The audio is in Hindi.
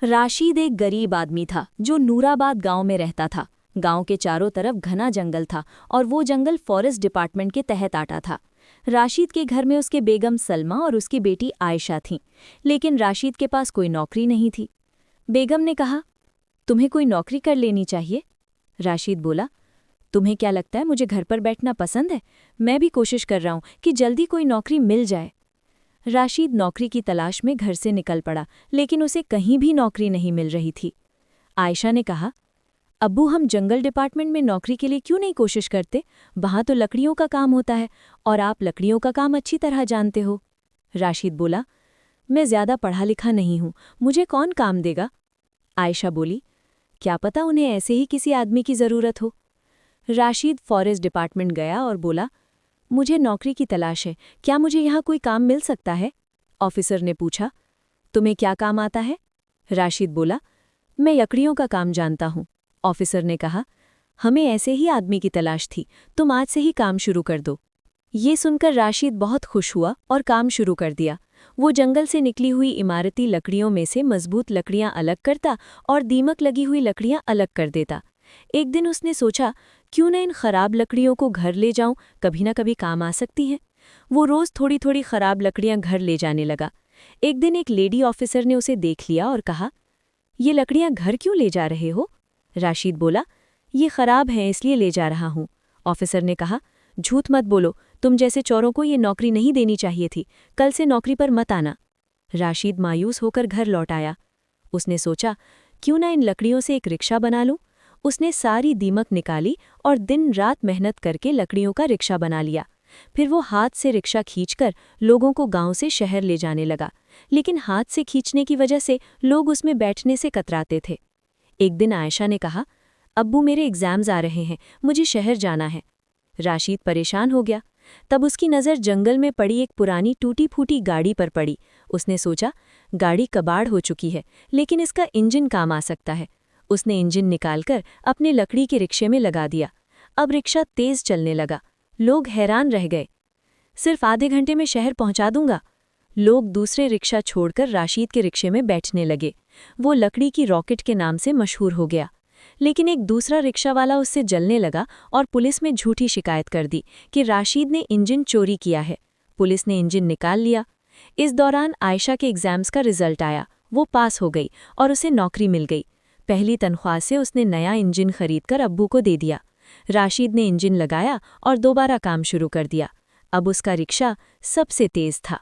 राशिद एक गरीब आदमी था जो नूराबाद गांव में रहता था। गांव के चारों तरफ घना जंगल था और वो जंगल फॉरेस्ट डिपार्टमेंट के तहत आता था। राशिद के घर में उसके बेगम सलमा और उसकी बेटी आयशा थीं, लेकिन राशिद के पास कोई नौकरी नहीं थी। बेगम ने कहा, तुम्हें कोई नौकरी कर लेनी चाहिए। राशिद बोला, तुम्हें क्या लगता है मुझे घर पर बैठना पसंद है? मैं भी कोशिश कर रहा हूं कि जल्दी कोई नौकरी मिल जाए। राशिद नौकरी की तलाश में घर से निकल पड़ा, लेकिन उसे कहीं भी नौकरी नहीं मिल रही थी। आयशा ने कहा, अब्बू, हम जंगल डिपार्टमेंट में नौकरी के लिए क्यों नहीं कोशिश करते? वहाँ तो लकड़ियों का काम होता है और आप लकड़ियों का काम अच्छी तरह जानते हो। राशिद बोला, मैं ज़्यादा पढ़ा लिखा नहीं हूँ, मुझे कौन काम देगा? आयशा बोली, क्या पता उन्हें ऐसे ही किसी आदमी की ज़रूरत हो। राशिद फॉरेस्ट डिपार्टमेंट गया और बोला, मुझे नौकरी की तलाश है, क्या मुझे यहाँ कोई काम मिल सकता है? ऑफिसर ने पूछा, तुम्हें क्या काम आता है? राशिद बोला, मैं लकड़ियों का काम जानता हूँ। ऑफिसर ने कहा, हमें ऐसे ही आदमी की तलाश थी, तुम आज से ही काम शुरू कर दो। ये सुनकर राशिद बहुत खुश हुआ और काम शुरू कर दिया। वो जंगल से निकली हुई इमारती लकड़ियों में से मजबूत लकड़ियां अलग करता और दीमक लगी हुई लकड़ियां अलग कर देता। एक दिन उसने सोचा, क्यों न इन खराब लकड़ियों को घर ले जाऊं, कभी ना कभी काम आ सकती हैं। वो रोज थोड़ी थोड़ी खराब लकड़ियां घर ले जाने लगा। एक दिन एक लेडी ऑफिसर ने उसे देख लिया और कहा, ये लकड़ियां घर क्यों ले जा रहे हो? राशिद बोला, ये खराब हैं इसलिए ले जा रहा हूं। ऑफिसर ने कहा, झूठ मत बोलो, तुम जैसे चोरों को ये नौकरी नहीं देनी चाहिए थी, कल से नौकरी पर मत आना। राशिद मायूस होकर घर लौट आया। उसने सोचा, क्यों ना इन लकड़ियों से एक रिक्शा बना लूं। उसने सारी दीमक निकाली और दिन रात मेहनत करके लकड़ियों का रिक्शा बना लिया। फिर वो हाथ से रिक्शा खींचकर लोगों को गांव से शहर ले जाने लगा, लेकिन हाथ से खींचने की वजह से लोग उसमें बैठने से कतराते थे। एक दिन आयशा ने कहा, अब्बू, मेरे एग्जाम्स आ रहे हैं, मुझे शहर जाना है। राशिद परेशान हो गया। तब उसकी नज़र जंगल में पड़ी एक पुरानी टूटी फूटी गाड़ी पर पड़ी। उसने सोचा, गाड़ी कबाड़ हो चुकी है, लेकिन इसका इंजन काम आ सकता है। उसने इंजन निकालकर अपने लकड़ी के रिक्शे में लगा दिया। अब रिक्शा तेज चलने लगा। लोग हैरान रह गए। सिर्फ आधे घंटे में शहर पहुंचा दूंगा। लोग दूसरे रिक्शा छोड़कर राशिद के रिक्शे में बैठने लगे। वो लकड़ी की रॉकेट के नाम से मशहूर हो गया। लेकिन एक दूसरा रिक्शा वाला उससे जलने लगा और पुलिस में झूठी शिकायत कर दी कि राशिद ने इंजन चोरी किया है। पुलिस ने इंजन निकाल लिया। इस दौरान आयशा के एग्जाम्स का रिजल्ट आया। वो पास हो गई और उसे नौकरी मिल गई। पहली तनख्वाह से उसने नया इंजन खरीदकर अब्बू को दे दिया। राशिद ने इंजन लगाया और दोबारा काम शुरू कर दिया। अब उसका रिक्शा सबसे तेज था।